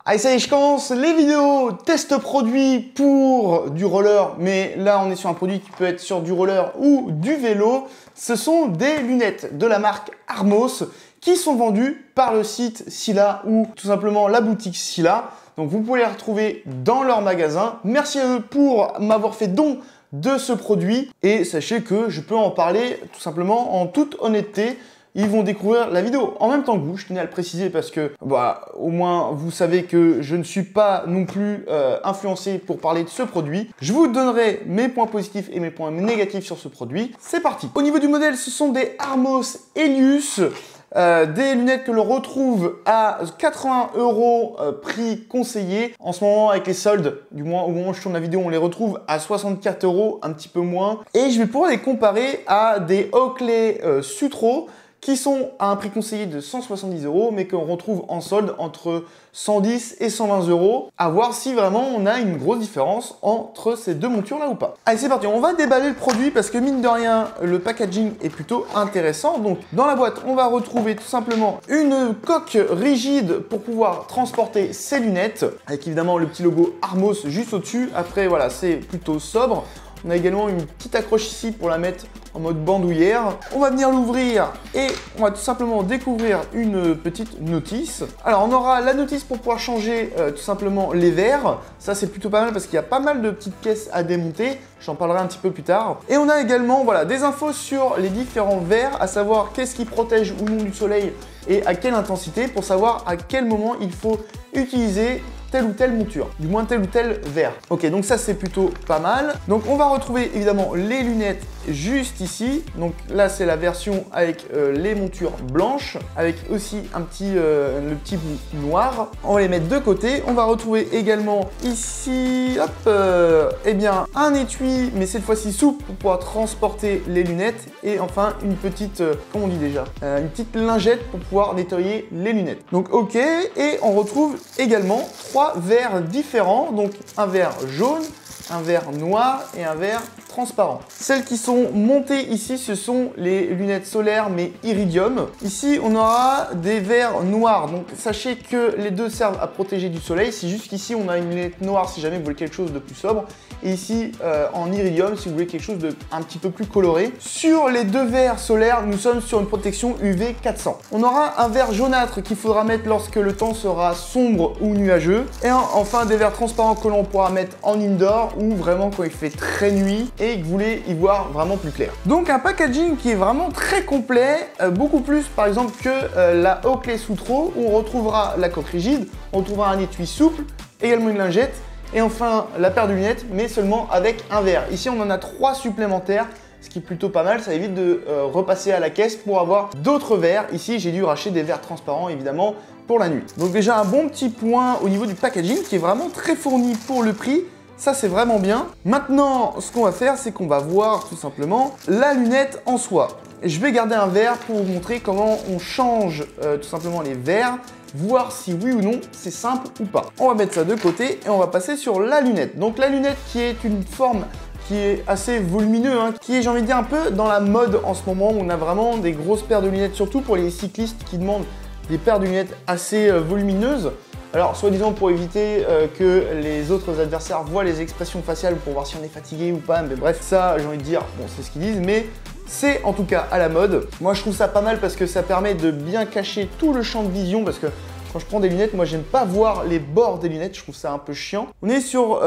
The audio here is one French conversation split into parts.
Allez, ça y est, je commence les vidéos test produit pour du roller, mais là on est sur un produit qui peut être sur du roller ou du vélo. Ce sont des lunettes de la marque Armos qui sont vendues par le site Sylla ou tout simplement la boutique Sylla. Donc vous pouvez les retrouver dans leur magasin. Merci à eux pour m'avoir fait don de ce produit et sachez que je peux en parler tout simplement en toute honnêteté. Ils vont découvrir la vidéo en même temps que vous, je tenais à le préciser parce que au moins vous savez que je ne suis pas non plus influencé pour parler de ce produit. Je vous donnerai mes points positifs et mes points négatifs sur ce produit. C'est parti. Au niveau du modèle, ce sont des Armos Elius. Des lunettes que l'on retrouve à 80 € prix conseillé. En ce moment avec les soldes, du moins au moment où je tourne la vidéo, on les retrouve à 64 €, un petit peu moins. Et je vais pouvoir les comparer à des Oakley Sutro qui sont à un prix conseillé de 170 €, mais qu'on retrouve en solde entre 110 et 120 €. À voir si vraiment on a une grosse différence entre ces deux montures là ou pas. Allez, c'est parti, on va déballer le produit parce que mine de rien, le packaging est plutôt intéressant. Donc dans la boîte, on va retrouver tout simplement une coque rigide pour pouvoir transporter ces lunettes, avec évidemment le petit logo Armos juste au-dessus. Après voilà, c'est plutôt sobre. On a également une petite accroche ici pour la mettre en mode bandoulière. On va venir l'ouvrir et on va tout simplement découvrir une petite notice. Alors on aura la notice pour pouvoir changer tout simplement les verres. Ça c'est plutôt pas mal parce qu'il y a pas mal de petites pièces à démonter. J'en parlerai un petit peu plus tard. Et on a également voilà, des infos sur les différents verres, à savoir qu'est-ce qui protège ou non du soleil et à quelle intensité pour savoir à quel moment il faut utiliser telle ou telle monture, du moins tel ou tel verre. Ok, donc ça c'est plutôt pas mal. Donc on va retrouver évidemment les lunettes juste ici. Donc là c'est la version avec les montures blanches, avec aussi un petit, le petit bout noir. On va les mettre de côté. On va retrouver également ici, hop, eh bien un étui, mais cette fois-ci souple pour pouvoir transporter les lunettes. Et enfin une petite, comment on dit déjà, une petite lingette pour pouvoir nettoyer les lunettes. Donc ok, et on retrouve également trois verres différents, donc un verre jaune, un verre noir et un verre transparent. Celles qui sont montées ici, ce sont les lunettes solaires mais iridium. Ici, on aura des verres noirs. Donc, sachez que les deux servent à protéger du soleil. C'est juste qu'ici, on a une lunette noire si jamais vous voulez quelque chose de plus sobre. Et ici, en iridium, si vous voulez quelque chose de un petit peu plus coloré. Sur les deux verres solaires, nous sommes sur une protection UV 400. On aura un verre jaunâtre qu'il faudra mettre lorsque le temps sera sombre ou nuageux. Et enfin, des verres transparents que l'on pourra mettre en indoor ou vraiment quand il fait très nuit et que vous voulez y voir vraiment plus clair. Donc un packaging qui est vraiment très complet, beaucoup plus par exemple que la Oakley Sutro où on retrouvera la coque rigide, on retrouvera un étui souple, également une lingette et enfin la paire de lunettes mais seulement avec un verre. Ici on en a 3 supplémentaires, ce qui est plutôt pas mal, ça évite de repasser à la caisse pour avoir d'autres verres. Ici j'ai dû racheter des verres transparents évidemment pour la nuit. Donc déjà un bon petit point au niveau du packaging qui est vraiment très fourni pour le prix. Ça, c'est vraiment bien. Maintenant, ce qu'on va faire, c'est qu'on va voir tout simplement la lunette en soi. Je vais garder un verre pour vous montrer comment on change tout simplement les verres, voir si oui ou non c'est simple ou pas. On va mettre ça de côté et on va passer sur la lunette. Donc la lunette qui est une forme qui est assez volumineux, qui est, j'ai envie de dire, un peu dans la mode en ce moment où on a vraiment des grosses paires de lunettes, surtout pour les cyclistes qui demandent des paires de lunettes assez volumineuses. Alors, soi-disant pour éviter que les autres adversaires voient les expressions faciales pour voir si on est fatigué ou pas, mais bref, ça, j'ai envie de dire, bon, c'est ce qu'ils disent, mais c'est en tout cas à la mode. Moi, je trouve ça pas mal parce que ça permet de bien cacher tout le champ de vision, parce que quand je prends des lunettes, moi, j'aime pas voir les bords des lunettes, je trouve ça un peu chiant. On est sur,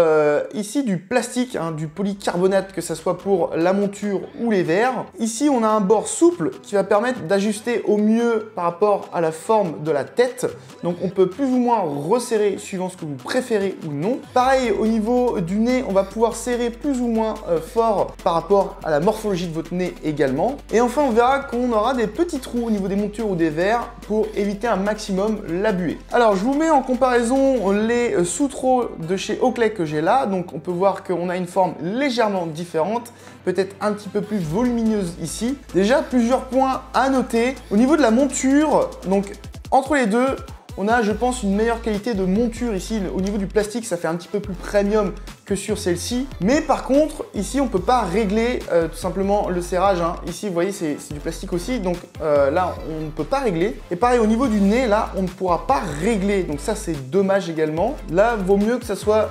ici, du plastique, du polycarbonate, que ça soit pour la monture ou les verres. Ici, on a un bord souple qui va permettre d'ajuster au mieux par rapport à la forme de la tête. Donc, on peut plus ou moins resserrer suivant ce que vous préférez ou non. Pareil, au niveau du nez, on va pouvoir serrer plus ou moins fort par rapport à la morphologie de votre nez également. Et enfin, on verra qu'on aura des petits trous au niveau des montures ou des verres pour éviter un maximum la buée. Alors, je vous mets en comparaison les Sutro de chez Oakley que j'ai là. Donc, on peut voir qu'on a une forme légèrement différente, peut-être un petit peu plus volumineuse ici. Déjà, plusieurs points à noter. Au niveau de la monture, donc entre les deux, on a, je pense, une meilleure qualité de monture ici. Au niveau du plastique, ça fait un petit peu plus premium que sur celle-ci. Mais par contre, ici, on peut pas régler tout simplement le serrage. Hein. Ici, vous voyez, c'est du plastique aussi. Donc là, on ne peut pas régler. Et pareil, au niveau du nez, là, on ne pourra pas régler. Donc ça, c'est dommage également. Là, vaut mieux que ça soit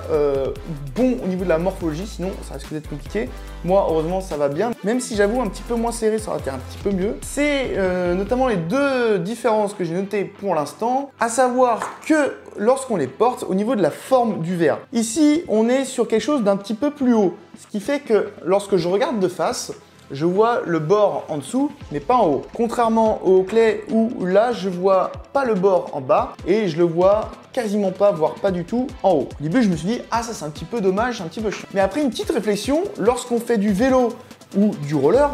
bon au niveau de la morphologie. Sinon, ça risque d'être compliqué. Moi, heureusement, ça va bien. Même si j'avoue, un petit peu moins serré, ça aurait été un petit peu mieux. C'est notamment les deux différences que j'ai notées pour l'instant. À savoir que lorsqu'on les porte, au niveau de la forme du verre. Ici, on est sur quelque chose d'un petit peu plus haut. Ce qui fait que lorsque je regarde de face, je vois le bord en dessous, mais pas en haut. Contrairement au Oakley où là, je vois pas le bord en bas et je le vois quasiment pas, voire pas du tout en haut. Au début, je me suis dit, ah ça c'est un petit peu dommage, c'est un petit peu chiant. Mais après une petite réflexion, lorsqu'on fait du vélo ou du roller,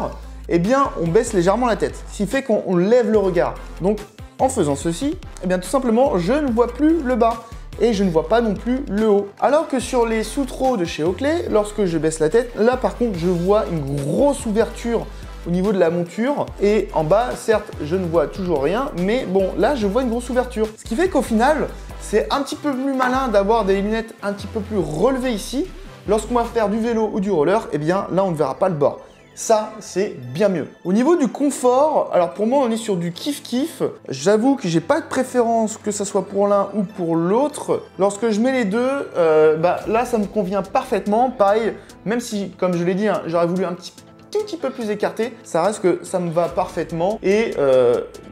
eh bien, on baisse légèrement la tête, ce qui fait qu'on lève le regard. Donc, en faisant ceci, eh bien, tout simplement, je ne vois plus le bas et je ne vois pas non plus le haut. Alors que sur les Sutro de chez Oakley, lorsque je baisse la tête, là par contre, je vois une grosse ouverture au niveau de la monture et en bas, certes, je ne vois toujours rien, mais bon, là, je vois une grosse ouverture. Ce qui fait qu'au final, c'est un petit peu plus malin d'avoir des lunettes un petit peu plus relevées ici. Lorsqu'on va faire du vélo ou du roller, eh bien, là, on ne verra pas le bord. Ça, c'est bien mieux. Au niveau du confort, alors pour moi, on est sur du kiff-kiff. J'avoue que j'ai pas de préférence que ça soit pour l'un ou pour l'autre. Lorsque je mets les deux, là, ça me convient parfaitement. Pareil, même si, comme je l'ai dit, hein, j'aurais voulu un tout petit peu plus écarté, ça reste que ça me va parfaitement. Et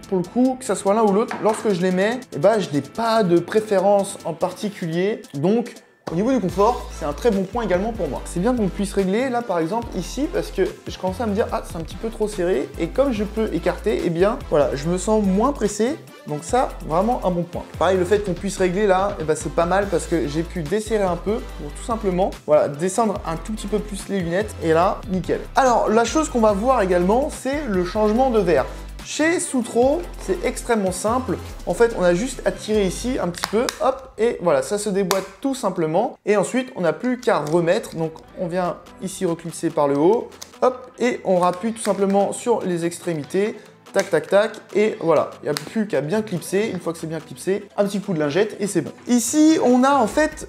pour le coup, que ça soit l'un ou l'autre, lorsque je les mets, je n'ai pas de préférence en particulier. Donc, au niveau du confort, c'est un très bon point également pour moi. C'est bien qu'on puisse régler là par exemple ici parce que je commençais à me dire ah c'est un petit peu trop serré et comme je peux écarter, eh bien voilà, je me sens moins pressé. Donc ça, vraiment un bon point. Pareil, le fait qu'on puisse régler là, c'est pas mal parce que j'ai pu desserrer un peu pour tout simplement voilà, descendre un tout petit peu plus les lunettes et là, nickel. Alors la chose qu'on va voir également, c'est le changement de verre. Chez Sutro, c'est extrêmement simple. En fait, on a juste à tirer ici un petit peu, hop, et voilà, ça se déboîte tout simplement. Et ensuite, on n'a plus qu'à remettre. Donc, on vient ici reclisser par le haut, hop, et on rappuie tout simplement sur les extrémités. Tac, tac, tac, et voilà, il n'y a plus qu'à bien clipser. Une fois que c'est bien clipsé, un petit coup de lingette et c'est bon. Ici, on a en fait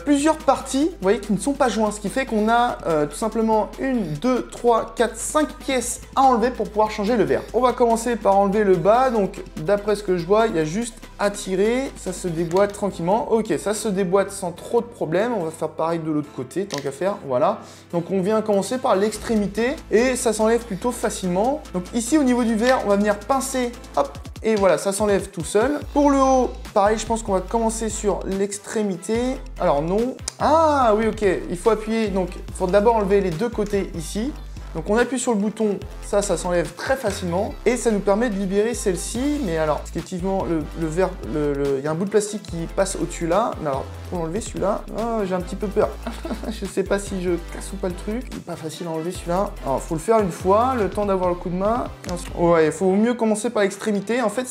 plusieurs parties, vous voyez, qui ne sont pas jointes, ce qui fait qu'on a tout simplement 1, 2, 3, 4, 5 pièces à enlever pour pouvoir changer le verre. On va commencer par enlever le bas, donc d'après ce que je vois, il y a juste à tirer, ça se déboîte tranquillement. Ok, ça se déboîte sans trop de problème. On va faire pareil de l'autre côté, tant qu'à faire, voilà. Donc on vient commencer par l'extrémité et ça s'enlève plutôt facilement. Donc ici, au niveau du verre, on va venir pincer, hop, et voilà, ça s'enlève tout seul. Pour le haut, pareil, je pense qu'on va commencer sur l'extrémité. Alors non, ah oui, ok, il faut appuyer, donc il faut d'abord enlever les deux côtés ici. Donc on appuie sur le bouton, ça s'enlève très facilement et ça nous permet de libérer celle-ci. Mais alors, effectivement, le verre, il y a un bout de plastique qui passe au-dessus là. Alors, pour enlever celui-là, oh, j'ai un petit peu peur. Je sais pas si je casse ou pas le truc. Il n'est pas facile à enlever celui-là. Alors, il faut le faire une fois, le temps d'avoir le coup de main. Ouais, il faut mieux commencer par l'extrémité. En fait,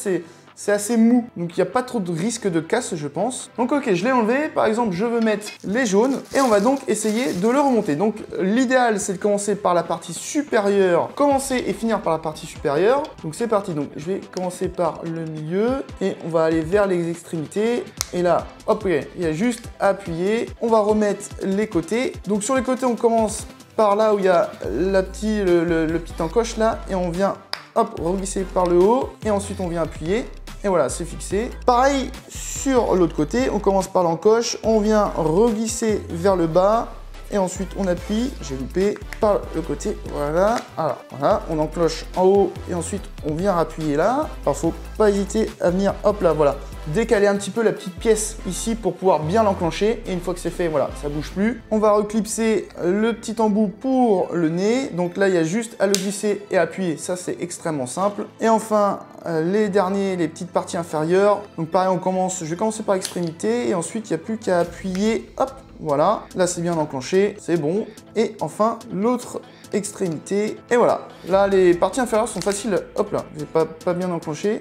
c'est assez mou, donc il n'y a pas trop de risque de casse, je pense. Donc ok, je l'ai enlevé. Par exemple, je veux mettre les jaunes et on va donc essayer de le remonter. Donc l'idéal, c'est de commencer par la partie supérieure, commencer et finir par la partie supérieure. Donc c'est parti. Donc je vais commencer par le milieu et on va aller vers les extrémités. Et là, hop, okay, il y a juste à appuyer. On va remettre les côtés. Donc sur les côtés, on commence par là où il y a le petit encoche là et on vient hop, reglisser par le haut et ensuite on vient appuyer. Et voilà, c'est fixé. Pareil sur l'autre côté, on commence par l'encoche, on vient reglisser vers le bas et ensuite on appuie, j'ai loupé, par le côté, voilà. Alors, voilà, on enclenche en haut et ensuite on vient appuyer là. Alors, faut pas hésiter à venir, hop là, voilà, décaler un petit peu la petite pièce ici pour pouvoir bien l'enclencher. Et une fois que c'est fait, voilà, ça bouge plus. On va reclipser le petit embout pour le nez. Donc là, il y a juste à le glisser et appuyer. Ça, c'est extrêmement simple. Et enfin, les petites parties inférieures. Donc pareil, je vais commencer par l'extrémité et ensuite, il n'y a plus qu'à appuyer, hop, voilà. Là, c'est bien enclenché, c'est bon. Et enfin, l'autre extrémité. Et voilà. Là, les parties inférieures sont faciles. Hop là, j'ai pas bien enclenché.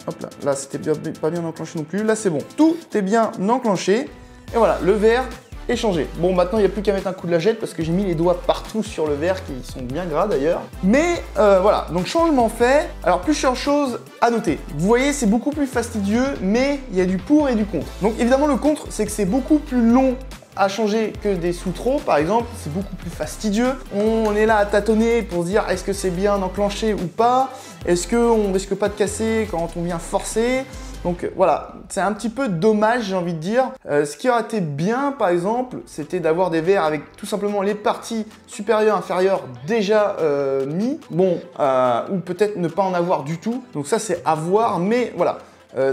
Hop là, là c'était pas bien enclenché non plus. Là, c'est bon. Tout est bien enclenché. Et voilà, le verre est changé. Bon, maintenant, il n'y a plus qu'à mettre un coup de lingette parce que j'ai mis les doigts partout sur le verre qui sont bien gras d'ailleurs. Mais voilà, donc changement fait. Alors, plusieurs choses à noter. Vous voyez, c'est beaucoup plus fastidieux, mais il y a du pour et du contre. Donc, évidemment, le contre, c'est que c'est beaucoup plus long à changer que des sous-trous, par exemple, c'est beaucoup plus fastidieux. On est là à tâtonner pour se dire est-ce que c'est bien enclenché ou pas, est-ce qu'on risque pas de casser quand on vient forcer. Donc voilà, c'est un petit peu dommage, j'ai envie de dire. Ce qui aurait été bien, par exemple, c'était d'avoir des verres avec tout simplement les parties supérieures, inférieures déjà mis. Bon, ou peut-être ne pas en avoir du tout. Donc ça, c'est à voir, mais voilà.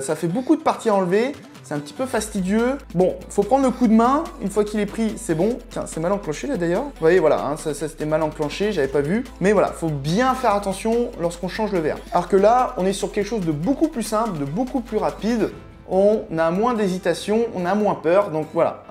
Ça fait beaucoup de parties à enlever. C'est un petit peu fastidieux. Bon, faut prendre le coup de main. Une fois qu'il est pris, c'est bon. Tiens, c'est mal enclenché là d'ailleurs. Vous voyez, voilà, hein, ça c'était mal enclenché, j'avais pas vu. Mais voilà, faut bien faire attention lorsqu'on change le verre. Alors que là, on est sur quelque chose de beaucoup plus simple, de beaucoup plus rapide. On a moins d'hésitation, on a moins peur, donc voilà,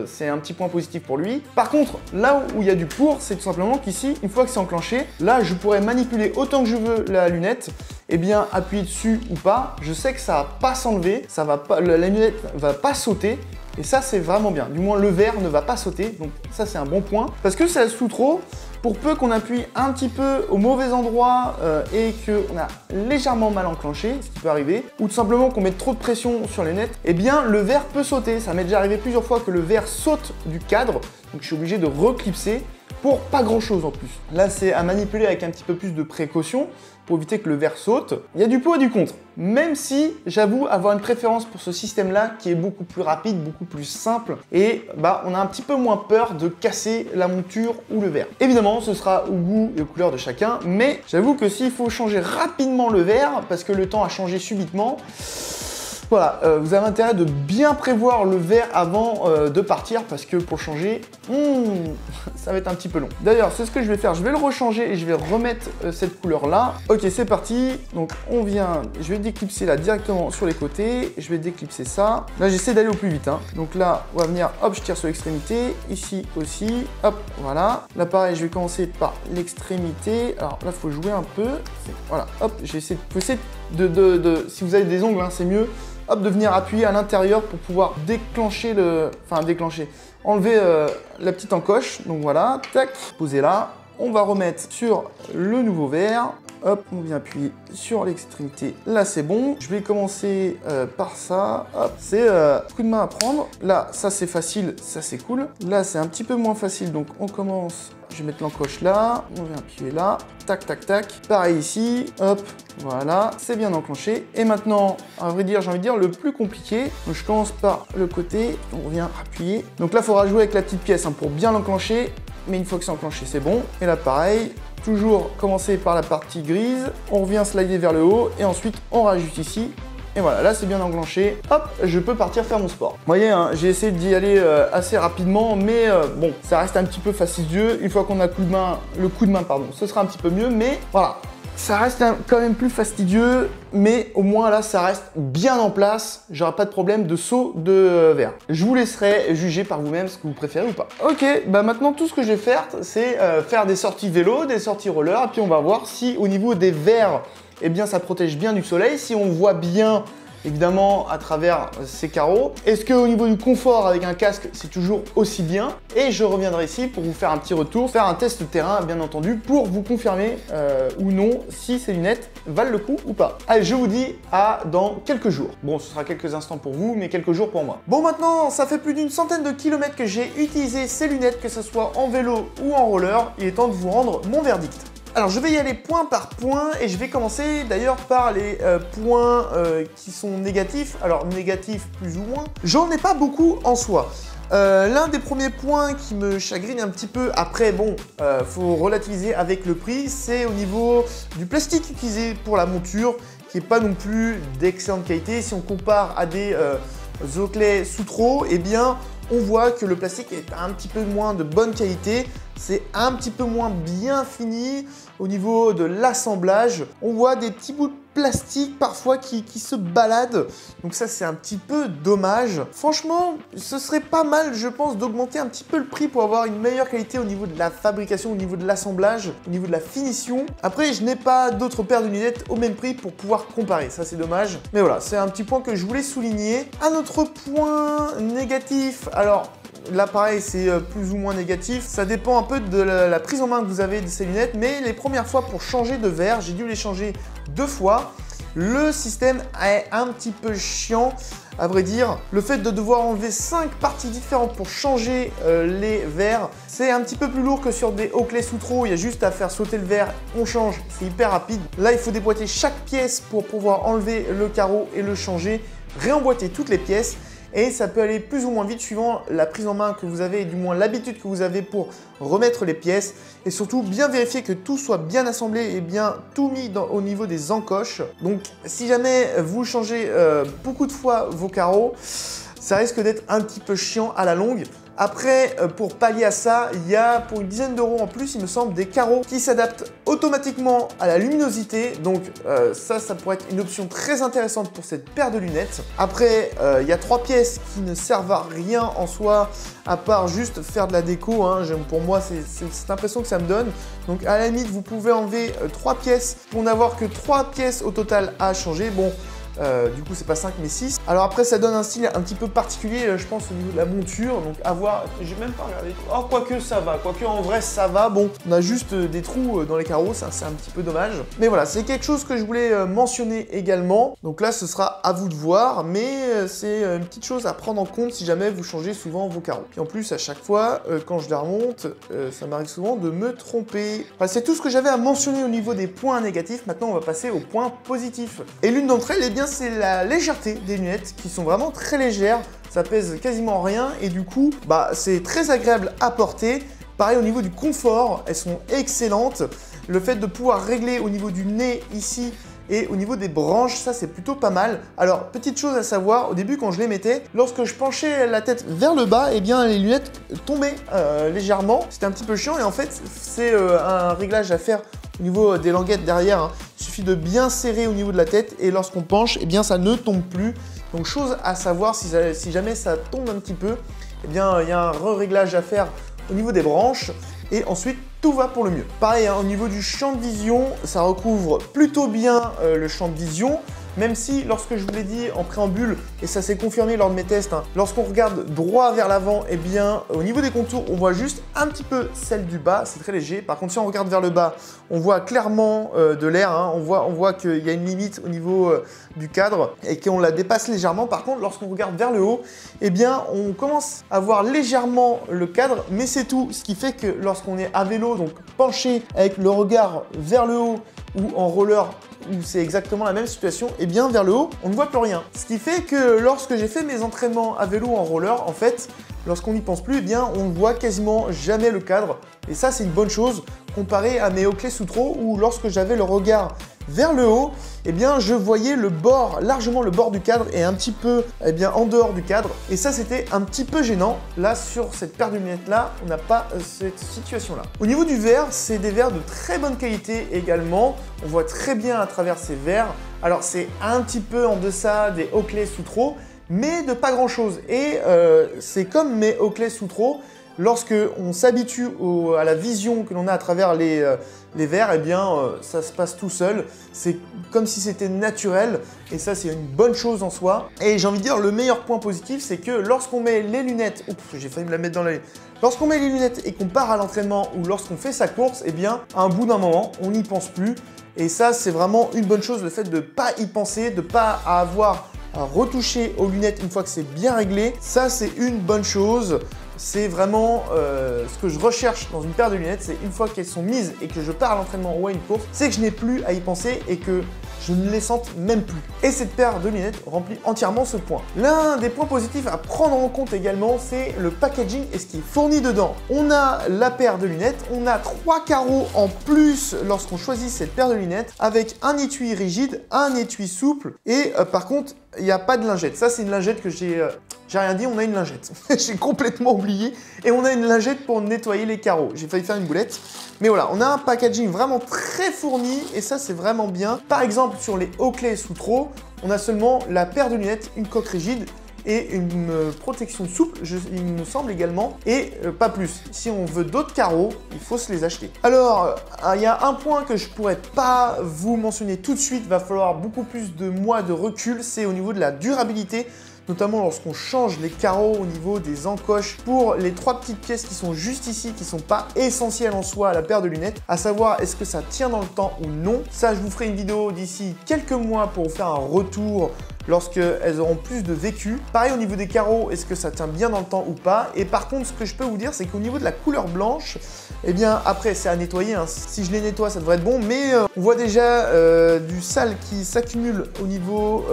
c'est un petit point positif pour lui. Par contre, là où il y a du pour, c'est tout simplement qu'ici, une fois que c'est enclenché, là je pourrais manipuler autant que je veux la lunette, et bien appuyer dessus ou pas, je sais que ça va pas s'enlever, ça va pas, la lunette va pas sauter, et ça c'est vraiment bien, du moins le verre ne va pas sauter, donc ça c'est un bon point, parce que ça sous trop. Pour peu qu'on appuie un petit peu au mauvais endroit et qu'on a légèrement mal enclenché, ce qui peut arriver, ou tout simplement qu'on mette trop de pression sur les lunettes, eh bien le verre peut sauter. Ça m'est déjà arrivé plusieurs fois que le verre saute du cadre, donc je suis obligé de reclipser pour pas grand chose en plus. Là c'est à manipuler avec un petit peu plus de précaution pour éviter que le verre saute. Il y a du pour et du contre, même si j'avoue avoir une préférence pour ce système-là qui est beaucoup plus rapide, beaucoup plus simple et on a un petit peu moins peur de casser la monture ou le verre. Évidemment, ce sera au goût et aux couleurs de chacun, mais j'avoue que s'il faut changer rapidement le verre parce que le temps a changé subitement, voilà, vous avez intérêt de bien prévoir le verre avant de partir parce que pour changer, ça va être un petit peu long. D'ailleurs, c'est ce que je vais faire, je vais le rechanger et je vais remettre cette couleur-là. Ok, c'est parti. Donc, je vais déclipser là directement sur les côtés. Je vais déclipser ça. Là, j'essaie d'aller au plus vite. Hein. Donc là, on va venir, hop, je tire sur l'extrémité. Ici aussi, hop, voilà. Là, pareil, je vais commencer par l'extrémité. Alors là, il faut jouer un peu. Voilà, hop, j'ai essayé de si vous avez des ongles, hein, c'est mieux. Hop, de venir appuyer à l'intérieur pour pouvoir déclencher enlever la petite encoche. Donc voilà, tac, poser là. On va remettre sur le nouveau verre. Hop, on vient appuyer sur l'extrémité. Là, c'est bon. Je vais commencer par ça. Hop, c'est coup de main à prendre. Là, ça, c'est facile. Ça, c'est cool. Là, c'est un petit peu moins facile. Donc, on commence. Je vais mettre l'encoche là. On vient appuyer là. Tac, tac, tac. Pareil ici. Hop, voilà. C'est bien enclenché. Et maintenant, à vrai dire, j'ai envie de dire le plus compliqué. Donc, je commence par le côté. On vient appuyer. Donc là, il faudra jouer avec la petite pièce pour bien l'enclencher. Mais une fois que c'est enclenché, c'est bon. Et là, pareil. Toujours commencer par la partie grise, on revient slider vers le haut et ensuite on rajoute ici. Et voilà, là c'est bien enclenché. Hop, je peux partir faire mon sport. Vous voyez, hein, j'ai essayé d'y aller assez rapidement, mais bon, ça reste un petit peu fastidieux. Une fois qu'on a le coup de main, ce sera un petit peu mieux, mais voilà. Ça reste quand même plus fastidieux, mais au moins là, ça reste bien en place. J'aurai pas de problème de saut de verre. Je vous laisserai juger par vous-même ce que vous préférez ou pas. Ok, maintenant tout ce que je vais faire, c'est faire des sorties vélo, des sorties roller, et puis on va voir si au niveau des verres, eh bien ça protège bien du soleil, si on voit bien évidemment à travers ces carreaux. Est-ce qu'au niveau du confort avec un casque, c'est toujours aussi bien? Et je reviendrai ici pour vous faire un petit retour, faire un test terrain bien entendu, pour vous confirmer ou non si ces lunettes valent le coup ou pas. Allez, je vous dis à dans quelques jours. Bon, ce sera quelques instants pour vous, mais quelques jours pour moi. Bon, maintenant, ça fait plus d'une centaine de kilomètres que j'ai utilisé ces lunettes, que ce soit en vélo ou en roller. Il est temps de vous rendre mon verdict. Alors je vais y aller point par point et je vais commencer d'ailleurs par les points qui sont négatifs. Alors négatifs plus ou moins, j'en ai pas beaucoup en soi. L'un des premiers points qui me chagrine un petit peu, après bon, faut relativiser avec le prix, c'est au niveau du plastique utilisé pour la monture, qui n'est pas non plus d'excellente qualité. Si on compare à des Oakley Sutro, eh bien on voit que le plastique est un petit peu moins de bonne qualité. C'est un petit peu moins bien fini au niveau de l'assemblage. On voit des petits bouts de plastique parfois qui se baladent. Donc ça, c'est un petit peu dommage. Franchement, ce serait pas mal, je pense, d'augmenter un petit peu le prix pour avoir une meilleure qualité au niveau de la fabrication, au niveau de l'assemblage, au niveau de la finition. Après, je n'ai pas d'autres paires de lunettes au même prix pour pouvoir comparer. Ça, c'est dommage. Mais voilà, c'est un petit point que je voulais souligner. Un autre point négatif, alors là, pareil, c'est plus ou moins négatif. Ça dépend un peu de la prise en main que vous avez de ces lunettes. Mais les premières fois pour changer de verre, j'ai dû les changer 2 fois. Le système est un petit peu chiant. À vrai dire, le fait de devoir enlever 5 parties différentes pour changer les verres, c'est un petit peu plus lourd que sur des Oakley Sutro. Il y a juste à faire sauter le verre, on change, c'est hyper rapide. Là, il faut déboîter chaque pièce pour pouvoir enlever le carreau et le changer, réemboîter toutes les pièces. Et ça peut aller plus ou moins vite suivant la prise en main que vous avez et du moins l'habitude que vous avez pour remettre les pièces. Et surtout bien vérifier que tout soit bien assemblé et bien tout mis au niveau des encoches. Donc si jamais vous changez beaucoup de fois vos carreaux, ça risque d'être un petit peu chiant à la longue. Après, pour pallier à ça, il y a pour une dizaine d'euros en plus, il me semble, des carreaux qui s'adaptent automatiquement à la luminosité. Donc ça pourrait être une option très intéressante pour cette paire de lunettes. Après, il y a 3 pièces qui ne servent à rien en soi, à part juste faire de la déco. Hein. Pour moi, c'est cette impression que ça me donne. Donc à la limite, vous pouvez enlever 3 pièces pour n'avoir que 3 pièces au total à changer. Bon. Du coup c'est pas 5 mais 6. Alors après ça donne un style un petit peu particulier je pense au niveau de la monture. Donc à voir, j'ai même pas regardé. Oh quoique ça va, quoique en vrai ça va. Bon on a juste des trous dans les carreaux, ça c'est un petit peu dommage. Mais voilà c'est quelque chose que je voulais mentionner également. Donc là ce sera à vous de voir. Mais c'est une petite chose à prendre en compte si jamais vous changez souvent vos carreaux. Puis en plus à chaque fois quand je les remonte ça m'arrive souvent de me tromper. Enfin, c'est tout ce que j'avais à mentionner au niveau des points négatifs. Maintenant on va passer aux points positifs. Et l'une d'entre elles, eh bien c'est la légèreté des lunettes qui sont vraiment très légères, ça pèse quasiment rien et du coup c'est très agréable à porter. Pareil au niveau du confort, elles sont excellentes. Le fait de pouvoir régler au niveau du nez ici et au niveau des branches, ça c'est plutôt pas mal. Alors petite chose à savoir, au début quand je les mettais, lorsque je penchais la tête vers le bas, eh bien les lunettes tombaient légèrement. C'était un petit peu chiant et en fait c'est un réglage à faire au niveau des languettes derrière. Hein. Il suffit de bien serrer au niveau de la tête et lorsqu'on penche, eh bien ça ne tombe plus. Donc chose à savoir, si jamais ça tombe un petit peu, eh bien il y a un réglage à faire au niveau des branches et ensuite tout va pour le mieux. Pareil, hein, au niveau du champ de vision, ça recouvre plutôt bien le champ de vision. Même si, lorsque je vous l'ai dit en préambule, et ça s'est confirmé lors de mes tests, hein, lorsqu'on regarde droit vers l'avant, eh bien, au niveau des contours, on voit juste un petit peu celle du bas, c'est très léger. Par contre, si on regarde vers le bas, on voit clairement de l'air, hein, on voit qu'il y a une limite au niveau du cadre et qu'on la dépasse légèrement. Par contre, lorsqu'on regarde vers le haut, eh bien, on commence à voir légèrement le cadre, mais c'est tout. Ce qui fait que lorsqu'on est à vélo, donc penché avec le regard vers le haut ou en roller, où c'est exactement la même situation, et bien vers le haut, on ne voit plus rien. Ce qui fait que lorsque j'ai fait mes entraînements à vélo en roller, en fait, lorsqu'on n'y pense plus, eh bien on ne voit quasiment jamais le cadre. Et ça, c'est une bonne chose comparé à mes Oakley Sutro où lorsque j'avais le regard vers le haut, eh bien je voyais le bord, largement le bord du cadre et un petit peu en dehors du cadre. Et ça, c'était un petit peu gênant. Là, sur cette paire de lunettes là, on n'a pas cette situation là. Au niveau du verre, c'est des verres de très bonne qualité également. On voit très bien à travers ces verres. Alors c'est un petit peu en deçà des Oakley Sutro, mais de pas grand chose. Et c'est comme mes Oakley Sutro. Lorsque on s'habitue à la vision que l'on a à travers les verres, eh bien ça se passe tout seul. C'est comme si c'était naturel et ça c'est une bonne chose en soi. Et j'ai envie de dire le meilleur point positif, c'est que lorsqu'on met les lunettes, oups, j'ai failli me la mettre dans l'œil. Lorsqu'on met les lunettes et qu'on part à l'entraînement ou lorsqu'on fait sa course, eh bien à un bout d'un moment, on n'y pense plus. Et ça c'est vraiment une bonne chose, le fait de ne pas y penser, de ne pas avoir à retoucher aux lunettes une fois que c'est bien réglé. Ça c'est une bonne chose. C'est vraiment ce que je recherche dans une paire de lunettes, c'est une fois qu'elles sont mises et que je pars à l'entraînement ou à une course, c'est que je n'ai plus à y penser et que je ne les sente même plus. Et cette paire de lunettes remplit entièrement ce point. L'un des points positifs à prendre en compte également, c'est le packaging et ce qui est fourni dedans. On a la paire de lunettes, on a 3 carreaux en plus lorsqu'on choisit cette paire de lunettes, avec un étui rigide, un étui souple et par contre, il n'y a pas de lingette. Ça, c'est une lingette que j'ai rien dit, on a une lingette. J'ai complètement oublié. Et on a une lingette pour nettoyer les carreaux. J'ai failli faire une boulette. Mais voilà, on a un packaging vraiment très fourni et ça, c'est vraiment bien. Par exemple, sur les Oakley Sutro, on a seulement la paire de lunettes, une coque rigide et une protection souple, il me semble également, et pas plus. Si on veut d'autres carreaux, il faut se les acheter. Alors, il y a un point que je pourrais pas vous mentionner tout de suite, va falloir beaucoup plus de mois de recul, c'est au niveau de la durabilité, notamment lorsqu'on change les carreaux au niveau des encoches pour les 3 petites pièces qui sont juste ici, qui sont pas essentielles en soi à la paire de lunettes, à savoir est-ce que ça tient dans le temps ou non. Ça, je vous ferai une vidéo d'ici quelques mois pour vous faire un retour lorsqu'elles auront plus de vécu. Pareil au niveau des carreaux, est-ce que ça tient bien dans le temps ou pas? Et par contre, ce que je peux vous dire, c'est qu'au niveau de la couleur blanche, eh bien après c'est à nettoyer, hein. Si je les nettoie, ça devrait être bon, mais on voit déjà du sale qui s'accumule au niveau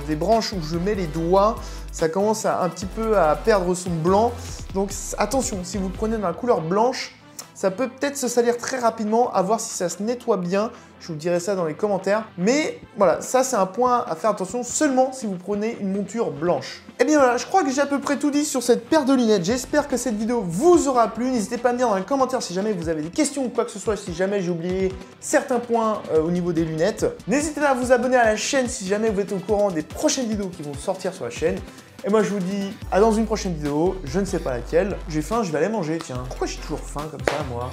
des branches où je mets les doigts. Ça commence un petit peu à perdre son blanc. Donc attention, si vous le prenez dans la couleur blanche, ça peut peut-être se salir très rapidement, à voir si ça se nettoie bien. Je vous dirai ça dans les commentaires. Mais voilà, ça c'est un point à faire attention seulement si vous prenez une monture blanche. Et bien voilà, je crois que j'ai à peu près tout dit sur cette paire de lunettes. J'espère que cette vidéo vous aura plu. N'hésitez pas à me dire dans les commentaires si jamais vous avez des questions ou quoi que ce soit, si jamais j'ai oublié certains points au niveau des lunettes. N'hésitez pas à vous abonner à la chaîne si jamais vous êtes au courant des prochaines vidéos qui vont sortir sur la chaîne. Et moi je vous dis à dans une prochaine vidéo, je ne sais pas laquelle. J'ai faim, je vais aller manger, tiens. Pourquoi j'ai toujours faim comme ça moi?